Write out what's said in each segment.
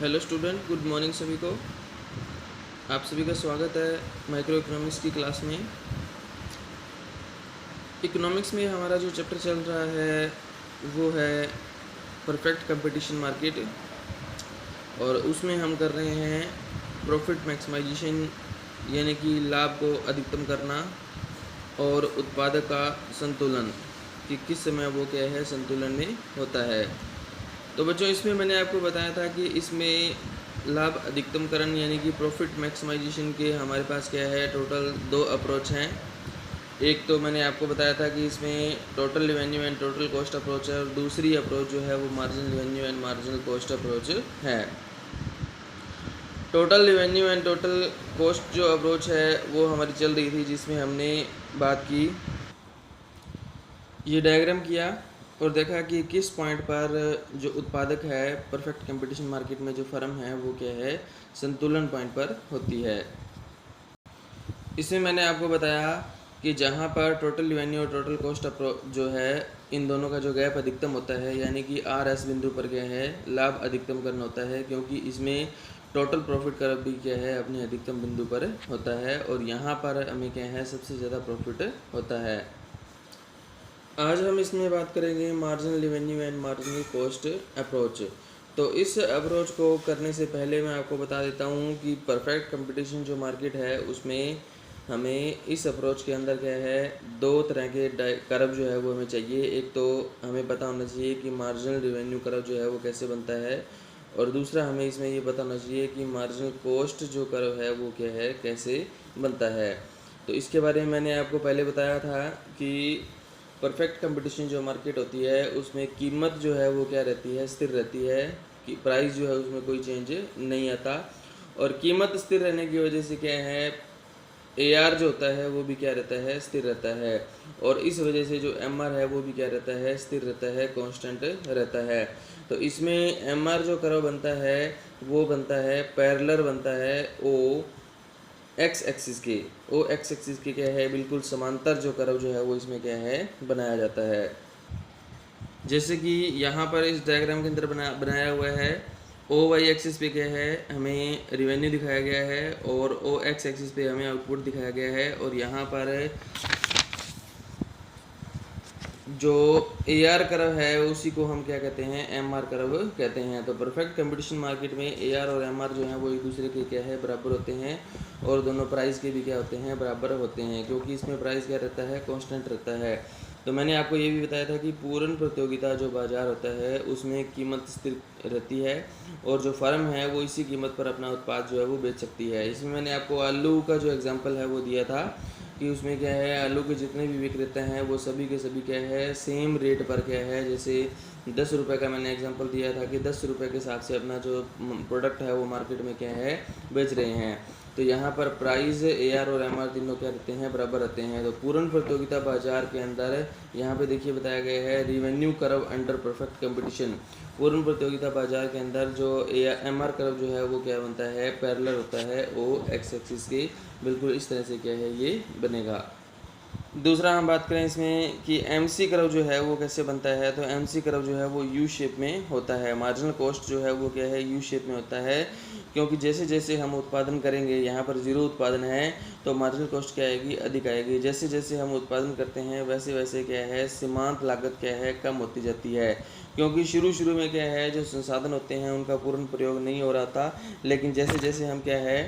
Hello student, good morning सभी को। आप सभी का स्वागत है माइक्रो इकोनॉमिक्स की क्लास में। इकोनॉमिक्स में हमारा जो चैप्टर चल रहा है वो है परफेक्ट कंपटीशन मार्केट, और उसमें हम कर रहे हैं प्रॉफिट मैक्सिमाइजेशन, यानी कि लाभ को अधिकतम करना और उत्पादक का संतुलन, कि किस समय वो क्या है संतुलन में होता है। तो बच्चों, इसमें मैंने आपको बताया था कि इसमें लाभ अधिकतमकरण यानी कि प्रॉफिट मैक्सिमाइजेशन के हमारे पास क्या है टोटल 2 अप्रोच हैं। एक तो मैंने आपको बताया था कि इसमें total revenue and total cost approach है, और दूसरी अप्रोच जो है वो marginal revenue and marginal cost approach है। Total revenue and total cost जो अप्रोच है वो हमारी चल रही थी, जिसमें हमने बात की, ये डायग्राम किया और देखा कि किस पॉइंट पर जो उत्पादक है परफेक्ट कंपटीशन मार्केट में जो फर्म है वो क्या है संतुलन पॉइंट पर होती है। इसमें मैंने आपको बताया कि जहाँ पर टोटल रेवेन्यू और टोटल कॉस्ट जो है इन दोनों का जो गैप अधिकतम होता है, यानी कि RS बिंदु पर क्या है लाभ अधिकतम करना होता है, क्योंकि इसमें टोटल प्रॉफिट कर्व भी क्या है अपने अधिकतम बिंदु पर होता है, और यहाँ पर हमें क्या है सबसे ज़्यादा प्रॉफिट होता है। आज हम इसमें बात करेंगे marginal revenue and marginal cost approach. तो इस अप्रोच को करने से पहले मैं आपको बता देता हूँ कि परफेक्ट कंपटीशन जो मार्केट है उसमें हमें इस अप्रोच के अंदर क्या है 2 तरह के कर्व जो है वो हमें चाहिए। एक तो हमें पता होना चाहिए कि मार्जिनल रेवेन्यू कर्व जो है वो कैसे बनता है, और दूसरा हमें इसमें ये पता होना चाहिए कि मार्जिनल कॉस्ट जो कर्व है वो क्या है कैसे बनता है। तो इसके बारे में मैंने आपको पहले बताया था कि परफेक्ट कंपटीशन जो मार्केट होती है उसमें कीमत जो है वो क्या रहती है स्थिर रहती है, कि प्राइस जो है उसमें कोई चेंज नहीं आता, और कीमत स्थिर रहने की वजह से क्या है AR जो होता है वो भी क्या रहता है स्थिर रहता है, और इस वजह से जो MR है वो भी क्या रहता है स्थिर रहता है, कांस्टेंट रहता है। तो इसमें MR जो कर्व बनता है वो बनता है पैरेलल बनता है O एक्स एक्सिस के क्या है बिल्कुल समांतर जो कर्व जो है वो इसमें क्या है बनाया जाता है। जैसे कि यहाँ पर इस डायग्राम के अंदर बनाया हुआ है, OY एक्सिस पे क्या है हमें रिवेन्यू दिखाया गया है, और OX एक्सिस पे हमें आउटपुट दिखाया गया है, और यहाँ पर जो AR कर्व है उसी को हम क्या कहते हैं MR कर्व कहते हैं। तो परफेक्ट कंपटीशन मार्केट में AR और MR जो है वो एक दूसरे के क्या है बराबर होते हैं, और दोनों प्राइस के भी क्या होते हैं बराबर होते हैं, क्योंकि इसमें प्राइस क्या रहता है कांस्टेंट रहता है। तो मैंने आपको ये भी बताया था कि पूर्ण प्रतियोगिता जो बाजार होता है उसमें कीमत स्थिर रहती है, और जो फर्म है वो इसी कीमत पर अपना उत्पाद जो है वो बेच सकती है। इसमें मैंने आपको आलू का जो एग्जांपल है वो दिया था कि उसमें क्या है आलू के जितने भी विक्रेता हैं वो सभी के सभी क्या है सेम रेट पर क्या है, जैसे 10 रुपये का मैंने एग्जांपल दिया था कि 10 रुपये के हिसाब से अपना जो प्रोडक्ट है वो मार्केट में क्या है बेच रहे हैं। तो यहाँ पर प्राइस AR और MR तीनों क्या रहते हैं बराबर रहते हैं। तो पूर्ण प्रतियोगिता बाजार के अंदर यहाँ पे देखिए बताया गया है revenue curve under perfect competition. पूर्ण प्रतियोगिता बाजार के अंदर जो MR कर्व जो है वो क्या बनता है पैरेलल होता है OX एक्सिस के, बिल्कुल इस तरह से क्या है ये बनेगा। दूसरा हम बात करें इसमें कि MC कर्व जो है वो कैसे बनता है, तो MC कर्व जो है वो U शेप में होता है। मार्जिनल कॉस्ट जो है वो क्या है U शेप में होता है, क्योंकि जैसे जैसे हम उत्पादन करेंगे, यहाँ पर 0 उत्पादन है तो मार्जिनल कॉस्ट क्या आएगी अधिक आएगी। जैसे जैसे हम उत्पादन करते हैं वैसे वैसे क्या है सीमांत लागत क्या है कम होती जाती है, क्योंकि शुरू में क्या है जो संसाधन होते हैं उनका पूर्ण प्रयोग नहीं हो रहा था, लेकिन जैसे जैसे हम क्या है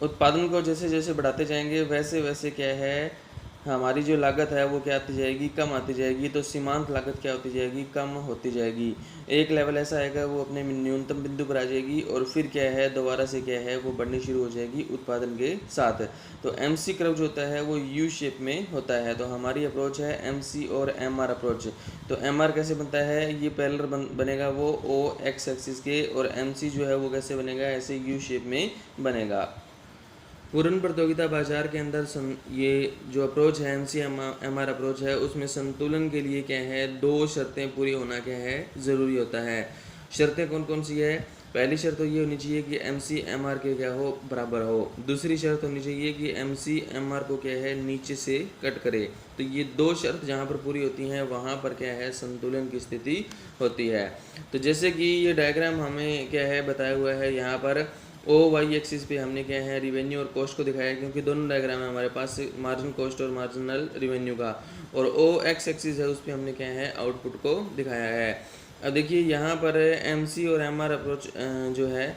उत्पादन को जैसे जैसे बढ़ाते जाएंगे वैसे वैसे क्या है हमारी जो लागत है वो क्या आती जाएगी कम आती जाएगी। तो सीमांत लागत क्या होती जाएगी कम होती जाएगी। एक लेवल ऐसा आएगा वो अपने न्यूनतम बिंदु पर आ जाएगी, और फिर क्या है दोबारा से क्या है वो बढ़नी शुरू हो जाएगी उत्पादन के साथ। तो MC कर्व जो होता है वो U शेप में होता है। तो हमारी अप्रोच है MC और MR अप्रोच। तो MR कैसे बनता है, ये पैरेलल बनेगा वो OX एक्सिस के, और MC जो है वो कैसे बनेगा ऐसे U शेप में बनेगा। पूर्ण प्रतियोगिता बाजार के अंदर ये जो अप्रोच है MC MR अप्रोच है उसमें संतुलन के लिए क्या है 2 शर्तें पूरी होना क्या है ज़रूरी होता है। शर्तें कौन कौन सी है, पहली शर्त तो ये होनी चाहिए कि MC/MR के क्या हो, बराबर हो। दूसरी शर्त होनी चाहिए कि MC/MR को क्या है, नीचे से कट करे। तो ये दो शर्त जहाँ पर पूरी होती हैं वहाँ पर क्या है, संतुलन की स्थिति होती है। तो जैसे कि ये डायग्राम हमें क्या है बताया हुआ है, यहाँ पर OY एक्सिस पे हमने क्या है, रिवेन्यू और कॉस्ट को दिखाया है, क्योंकि दोनों डायग्राम है हमारे पास, मार्जिन कॉस्ट और मार्जिनल रिवेन्यू का। और OX एक्सिस है, उस पर हमने क्या है, आउटपुट को दिखाया है। अब देखिए यहाँ पर MC और MR अप्रोच जो है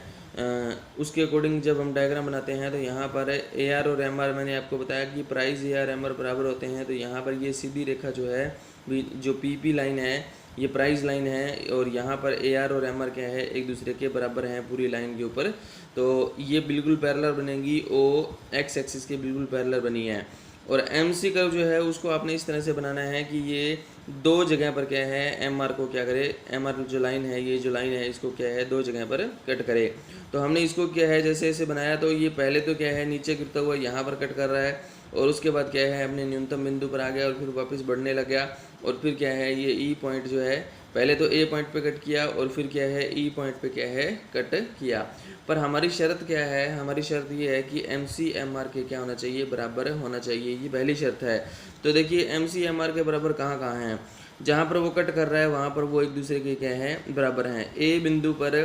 उसके अकॉर्डिंग जब हम डायग्राम बनाते हैं तो यहाँ पर AR और MR, मैंने आपको बताया कि प्राइस AR MR बराबर होते हैं। तो यहाँ पर ये सीधी रेखा जो है, जो PP लाइन है, ये प्राइस लाइन है, और यहाँ पर AR और MR क्या है, एक दूसरे के बराबर हैं पूरी लाइन के ऊपर। तो ये बिल्कुल पैरेलल बनेंगी, OX एक्सिस के बिल्कुल पैरेलल बनी है। और MC कर्व जो है उसको आपने इस तरह से बनाना है कि ये दो जगह पर क्या है, MR को क्या करे, MR जो लाइन है, ये जो लाइन है, इसको क्या है, दो जगह पर कट करे। तो हमने इसको क्या है, जैसे ऐसे बनाया, तो ये पहले तो क्या है, नीचे गिरता हुआ यहाँ पर कट कर रहा है, और उसके बाद क्या है, अपने न्यूनतम बिंदु पर आ गया और फिर वापस बढ़ने लग गया। और फिर क्या है, ये E पॉइंट जो है, पहले तो A पॉइंट पे कट किया और फिर क्या है, E पॉइंट पे क्या है, कट किया। पर हमारी शर्त क्या है, हमारी शर्त ये है कि MC/MR के क्या होना चाहिए, बराबर होना चाहिए, ये पहली शर्त है। तो देखिए MC/MR के बराबर कहाँ कहाँ हैं, जहाँ पर वो कट कर रहा है वहाँ पर वो एक दूसरे के क्या है, बराबर हैं। A बिंदु पर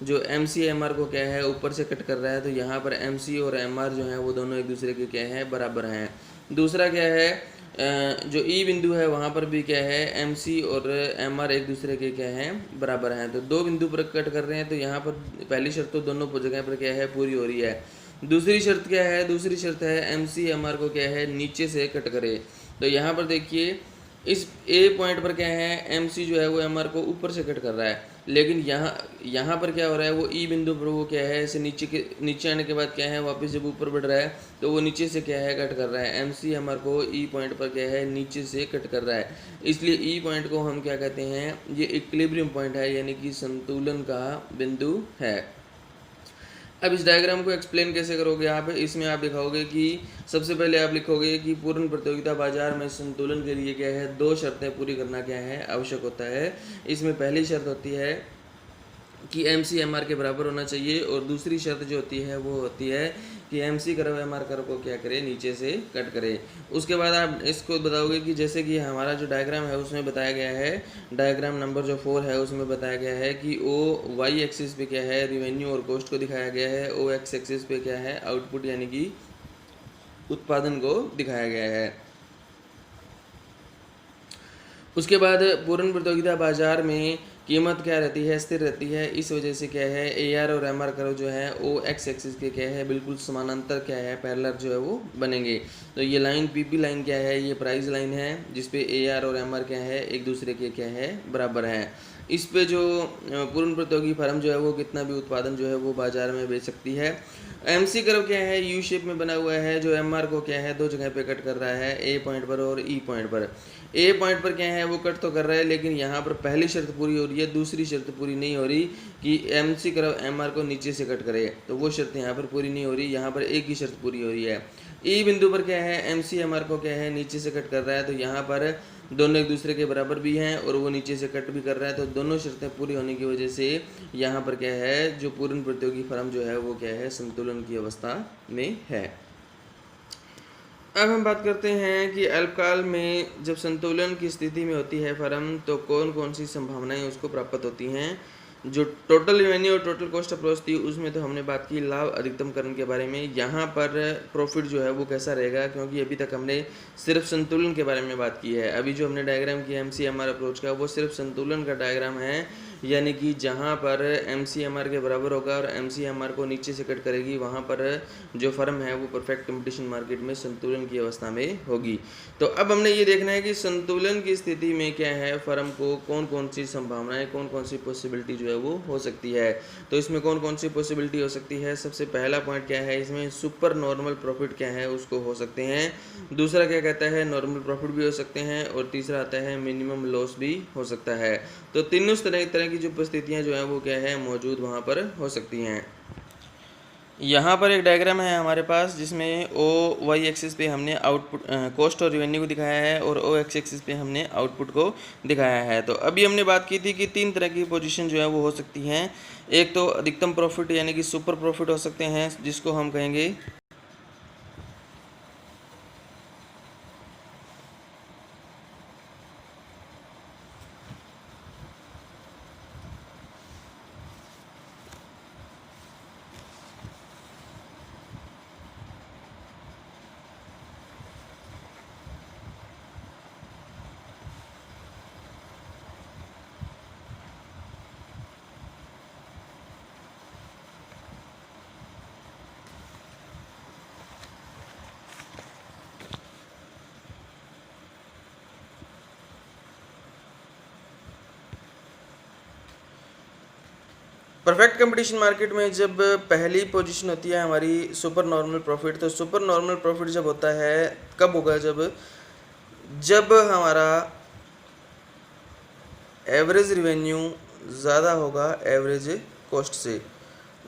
जो MC/MR को क्या है, ऊपर से कट कर रहा है, तो यहाँ पर MC और MR जो है वो दोनों एक दूसरे के क्या है, बराबर हैं। दूसरा क्या है, जो E बिंदु है वहाँ पर भी क्या है, MC और MR एक दूसरे के क्या हैं, बराबर हैं। तो दो बिंदु पर कट कर रहे हैं, तो यहाँ पर पहली शर्त तो दोनों जगह पर क्या है, पूरी हो रही है। दूसरी शर्त क्या है, दूसरी शर्त है MC/MR को क्या है, नीचे से कट करे। तो यहाँ पर देखिए इस A पॉइंट पर क्या है, MC जो है वो MR को ऊपर से कट कर रहा है, लेकिन यहाँ पर क्या हो रहा है, वो E बिंदु पर वो क्या है, ऐसे नीचे आने के बाद क्या है, वापस जब ऊपर बढ़ रहा है तो वो नीचे से क्या है, कट कर रहा है। MC/MR को E पॉइंट पर क्या है, नीचे से कट कर रहा है, इसलिए E पॉइंट को हम क्या कहते हैं, ये इक्विलिब्रियम पॉइंट है, यानी कि संतुलन का बिंदु है। अब इस डायग्राम को एक्सप्लेन कैसे करोगे आप, इसमें आप दिखाओगे कि सबसे पहले आप लिखोगे कि पूर्ण प्रतियोगिता बाजार में संतुलन के लिए क्या है, दो शर्तें पूरी करना क्या है, आवश्यक होता है। इसमें पहली शर्त होती है कि MC/MR के बराबर होना चाहिए, और दूसरी शर्त जो होती है वो होती है कि MC कर्व MR कर्व को क्या करे, नीचे से कट करे। उसके बाद आप इसको बताओगे कि जैसे कि हमारा जो डायग्राम है उसमें बताया गया है, डायग्राम नंबर जो 4 है उसमें बताया गया है कि OY एक्सिस पे क्या है, रिवेन्यू और कॉस्ट को दिखाया गया है, OX एक्सिस पे क्या है, आउटपुट यानी कि उत्पादन को दिखाया गया है। उसके बाद पूर्ण प्रतियोगिता बाजार में कीमत क्या रहती है, स्थिर रहती है। इस वजह से क्या है, AR और MR कर्व जो है OX एक्सिस के क्या है, बिल्कुल समानांतर क्या है, पैरेलल जो है वो बनेंगे। तो ये लाइन PP लाइन क्या है, ये प्राइस लाइन है, जिसपे AR और MR क्या है, एक दूसरे के क्या है, बराबर हैं। इस पे जो पूर्ण प्रतियोगी फर्म जो है वो कितना भी उत्पादन जो है वो बाजार में बेच सकती है। MC कर्व क्या है, U शेप में बना हुआ है, जो MR को क्या है, दो जगह पे कट कर रहा है, A पॉइंट पर और E पॉइंट पर। A पॉइंट पर क्या है, वो कट तो कर रहा है, लेकिन यहाँ पर पहली शर्त पूरी हो रही है, दूसरी शर्त पूरी नहीं हो रही कि MC कर्व MR को नीचे से कट करे, तो वो शर्त यहाँ पर पूरी नहीं हो रही, यहाँ पर एक ही शर्त पूरी हो रही है। E बिंदु पर क्या है, MC/MR को क्या है, नीचे से कट कर रहा है, तो यहाँ पर दोनों एक दूसरे के बराबर भी हैं और वो नीचे से कट भी कर रहा है, तो दोनों शर्तें पूरी होने की वजह से यहाँ पर क्या है, जो पूर्ण प्रतियोगी फर्म जो है वो क्या है, संतुलन की अवस्था में है। अब हम बात करते हैं कि अल्पकाल में जब संतुलन की स्थिति में होती है फर्म, तो कौन कौन सी संभावनाएं उसको प्राप्त होती हैं। जो टोटल रेवेन्यू और टोटल कॉस्ट अप्रोच थी उसमें तो हमने बात की लाभ अधिकतमकरण के बारे में। यहाँ पर प्रॉफिट जो है वो कैसा रहेगा, क्योंकि अभी तक हमने सिर्फ संतुलन के बारे में बात की है। अभी जो हमने डायग्राम किया MC/MR अप्रोच का, वो सिर्फ संतुलन का डायग्राम है, यानी कि जहाँ पर MC/MR के बराबर होगा और MC/MR को नीचे से कट करेगी, वहाँ पर जो फर्म है वो परफेक्ट कंपटीशन मार्केट में संतुलन की अवस्था में होगी। तो अब हमने ये देखना है कि संतुलन की स्थिति में क्या है, फर्म को कौन कौन सी संभावनाएं, कौन कौन सी पॉसिबिलिटी जो है वो हो सकती है। तो इसमें कौन कौन सी पॉसिबिलिटी हो सकती है, सबसे पहला पॉइंट क्या है, इसमें सुपर नॉर्मल प्रॉफिट क्या है उसको हो सकते हैं। दूसरा क्या कहता है, नॉर्मल प्रॉफिट भी हो सकते हैं, और तीसरा आता है मिनिमम लॉस भी हो सकता है। तो तीनों तरह की जो परिस्थितियां जो है वो क्या है, मौजूद वहाँ पर हो सकती हैं। यहाँ पर एक डायग्राम है हमारे पास जिसमें ओ वाई एक्सिस पे हमने आउटपुट कॉस्ट और रेवेन्यू को दिखाया है और ओ एक्स एक्सिस पे हमने आउटपुट को दिखाया है। तो अभी हमने बात की थी कि 3 तरह की पोजीशन जो है वो हो सकती हैं। एक तो अधिकतम प्रॉफिट यानी कि सुपर प्रॉफिट हो सकते हैं, जिसको हम कहेंगे परफेक्ट कंपटीशन मार्केट में जब पहली पोजीशन होती है हमारी सुपर नॉर्मल प्रॉफिट। तो सुपर नॉर्मल प्रॉफिट जब होता है कब होगा, जब हमारा एवरेज रिवेन्यू ज़्यादा होगा एवरेज कॉस्ट से।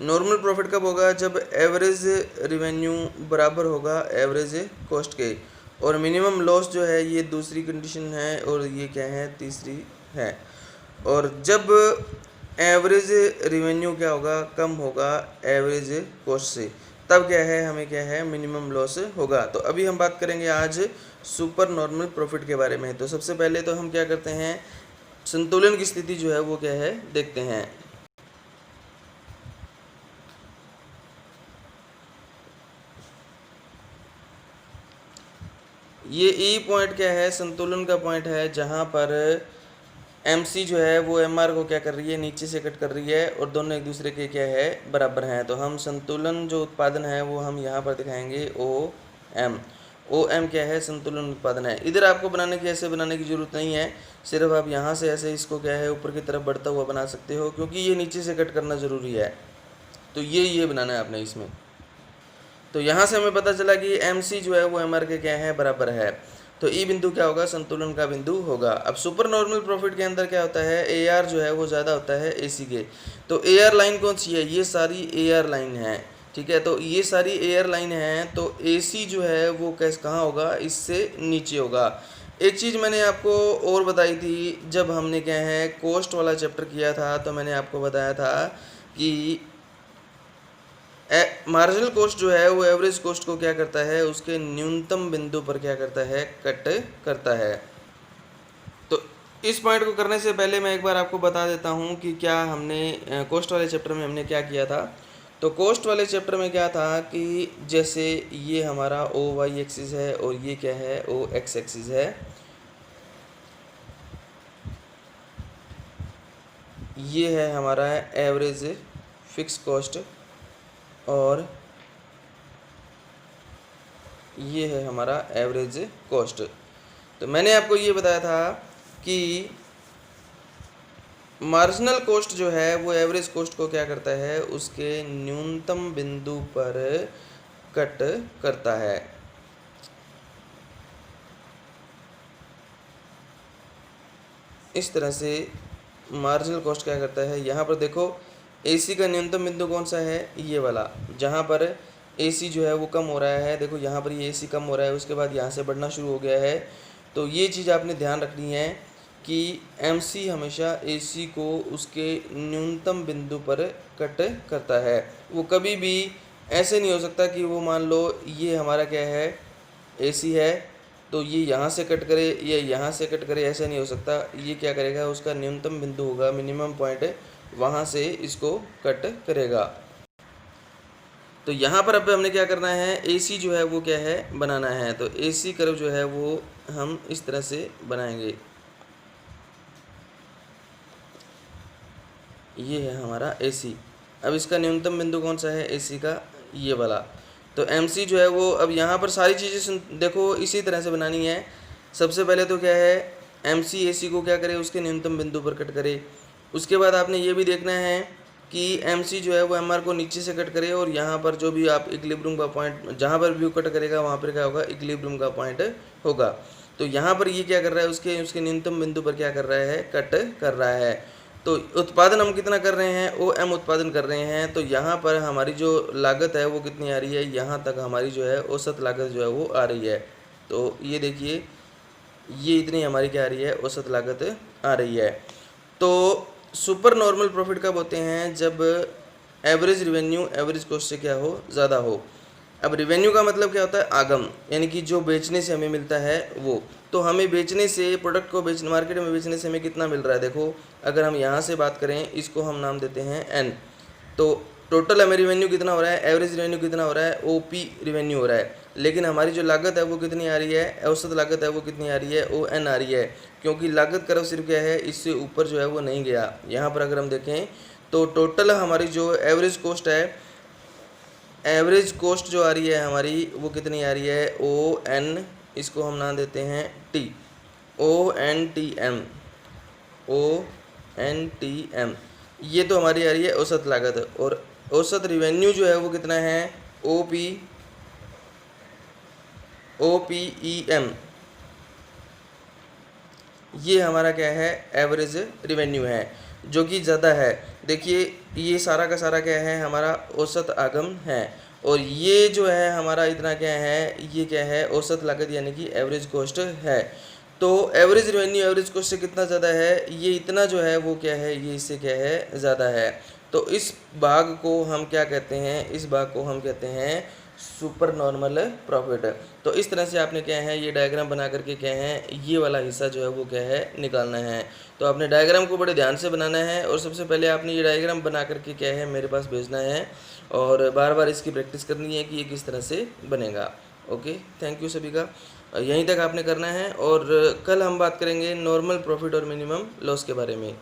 नॉर्मल प्रॉफिट कब होगा, जब एवरेज रिवेन्यू बराबर होगा एवरेज कॉस्ट के। और मिनिमम लॉस जो है ये दूसरी कंडीशन है और ये क्या है, तीसरी है। और जब एवरेज रिवेन्यू क्या होगा, कम होगा एवरेज कॉस्ट से, तब क्या है, हमें क्या है, मिनिमम लॉस होगा। तो अभी हम बात करेंगे आज सुपर नॉर्मल प्रॉफिट के बारे में। तो सबसे पहले तो हम क्या करते हैं, संतुलन की स्थिति जो है वो क्या है देखते हैं। ये ई पॉइंट क्या है, संतुलन का पॉइंट है, जहाँ पर एम सी जो है वो एम आर को क्या कर रही है, नीचे से कट कर रही है और दोनों एक दूसरे के क्या है, बराबर हैं। तो हम संतुलन जो उत्पादन है वो हम यहाँ पर दिखाएंगे ओ एम क्या है, संतुलन उत्पादन है। इधर आपको बनाने की ऐसे बनाने की ज़रूरत नहीं है, सिर्फ आप यहाँ से ऐसे इसको क्या है ऊपर की तरफ बढ़ता हुआ बना सकते हो, क्योंकि ये नीचे से कट करना ज़रूरी है। तो ये बनाना है आपने इसमें। तो यहाँ से हमें पता चला कि एम सी जो है वो एम आर के क्या है, बराबर है। तो ई बिंदु क्या होगा, संतुलन का बिंदु होगा। अब सुपर नॉर्मल प्रॉफिट के अंदर क्या होता है, ए आर जो है वो ज़्यादा होता है ए सी के। तो ए आर लाइन कौन सी है, ये सारी ए आर लाइन है, ठीक है। तो ये सारी ए आर लाइन है, तो ए सी जो है वो कैसे कहाँ होगा, इससे नीचे होगा। एक चीज़ मैंने आपको और बताई थी, जब हमने क्या है कॉस्ट वाला चैप्टर किया था, तो मैंने आपको बताया था कि मार्जिनल कॉस्ट जो है वो एवरेज कॉस्ट को क्या करता है, उसके न्यूनतम बिंदु पर क्या करता है, कट करता है। तो इस पॉइंट को करने से पहले मैं एक बार आपको बता देता हूँ कि क्या हमने कॉस्ट वाले चैप्टर में हमने क्या किया था। तो कॉस्ट वाले चैप्टर में क्या था कि जैसे ये हमारा ओ वाई एक्सिस है और ये क्या है, ओ एक्स एक्सिस है। ये है हमारा एवरेज फिक्स कॉस्ट और ये है हमारा एवरेज कॉस्ट। तो मैंने आपको ये बताया था कि मार्जिनल कॉस्ट जो है वो एवरेज कॉस्ट को क्या करता है, उसके न्यूनतम बिंदु पर कट करता है। इस तरह से मार्जिनल कॉस्ट क्या करता है, यहाँ पर देखो एसी का न्यूनतम बिंदु कौन सा है, ये वाला, जहाँ पर एसी जो है वो कम हो रहा है। देखो यहाँ पर ये एसी कम हो रहा है, उसके बाद यहाँ से बढ़ना शुरू हो गया है। तो ये चीज़ आपने ध्यान रखनी है कि एमसी हमेशा एसी को उसके न्यूनतम बिंदु पर कट करता है। वो कभी भी ऐसे नहीं हो सकता कि वो मान लो ये हमारा क्या है, एसी है, तो ये यहाँ से कट करे, ये यहाँ से कट करे, ऐसा नहीं हो सकता। ये क्या करेगा, उसका न्यूनतम बिंदु होगा, मिनिमम पॉइंट, वहाँ से इसको कट करेगा। तो यहाँ पर अब हमने क्या करना है, एसी जो है वो क्या है, बनाना है। तो एसी कर्व जो है वो हम इस तरह से बनाएंगे। ये है हमारा एसी। अब इसका न्यूनतम बिंदु कौन सा है एसी का, ये वाला। तो एमसी जो है वो, अब यहाँ पर सारी चीज़ें देखो इसी तरह से बनानी है। सबसे पहले तो क्या है, एमसी एसी को क्या करे, उसके न्यूनतम बिंदु पर कट करे। उसके बाद आपने ये भी देखना है कि एमसी जो है वो एमआर को नीचे से कट करे, और यहाँ पर जो भी आप इक्विलिब्रियम का पॉइंट, जहाँ पर भी कट करेगा वहाँ पर क्या होगा, इक्विलिब्रियम का पॉइंट होगा। तो यहाँ पर ये क्या कर रहा है, उसके न्यूनतम बिंदु पर क्या कर रहा है, कट कर रहा है। तो उत्पादन हम कितना कर रहे हैं, OM उत्पादन कर रहे हैं, तो यहाँ पर हमारी जो लागत है वो कितनी आ रही है, यहाँ तक हमारी जो है औसत लागत जो है वो आ रही है। तो ये देखिए ये इतनी हमारी क्या आ रही है, औसत लागत आ रही है। तो सुपर नॉर्मल प्रॉफिट कब होते हैं, जब एवरेज रिवेन्यू एवरेज कॉस्ट से क्या हो, ज़्यादा हो। अब रिवेन्यू का मतलब क्या होता है, आगम, यानी कि जो बेचने से हमें मिलता है वो। तो हमें बेचने से, प्रोडक्ट को बेचने, मार्केट में बेचने से हमें कितना मिल रहा है, देखो अगर हम यहाँ से बात करें, इसको हम नाम देते हैं N। तो टोटल हमें रिवेन्यू कितना हो रहा है, एवरेज रिवेन्यू कितना हो रहा है, OP रिवेन्यू हो रहा है। लेकिन हमारी जो लागत है वो कितनी आ रही है, औसत लागत है वो कितनी आ रही है, ON आ रही है। क्योंकि लागत कर्व सिर्फ क्या है, इससे ऊपर जो है वो नहीं गया। यहाँ पर अगर हम देखें तो टोटल हमारी जो एवरेज कॉस्ट है, एवरेज कॉस्ट जो आ रही है हमारी वो कितनी आ रही है, ON, इसको हम नाम देते हैं T, ONTM, ONTM। ये तो हमारी आ रही है औसत लागत। और औसत रिवेन्यू जो है वो कितना है, OPEM, ये हमारा क्या है, एवरेज रिवेन्यू है, जो कि ज़्यादा है। देखिए ये सारा का सारा क्या है, हमारा औसत आगम है। और ये जो है हमारा इतना क्या है, ये क्या है, औसत लागत यानी कि एवरेज कॉस्ट है। तो एवरेज रिवेन्यू एवरेज कॉस्ट से कितना ज़्यादा है, ये इतना जो है वो क्या है, ये इससे क्या है, ज़्यादा है। तो इस भाग को हम क्या कहते हैं, इस भाग को हम कहते हैं सुपर नॉर्मल प्रॉफिट। तो इस तरह से आपने क्या है, ये डायग्राम बना करके क्या है, ये वाला हिस्सा जो है वो क्या है, निकालना है। तो आपने डायग्राम को बड़े ध्यान से बनाना है, और सबसे पहले आपने ये डायग्राम बना करके क्या है, मेरे पास भेजना है, और बार बार इसकी प्रैक्टिस करनी है कि ये किस तरह से बनेगा। ओके, थैंक यू सभी का, यहीं तक आपने करना है। और कल हम बात करेंगे नॉर्मल प्रॉफिट और मिनिमम लॉस के बारे में।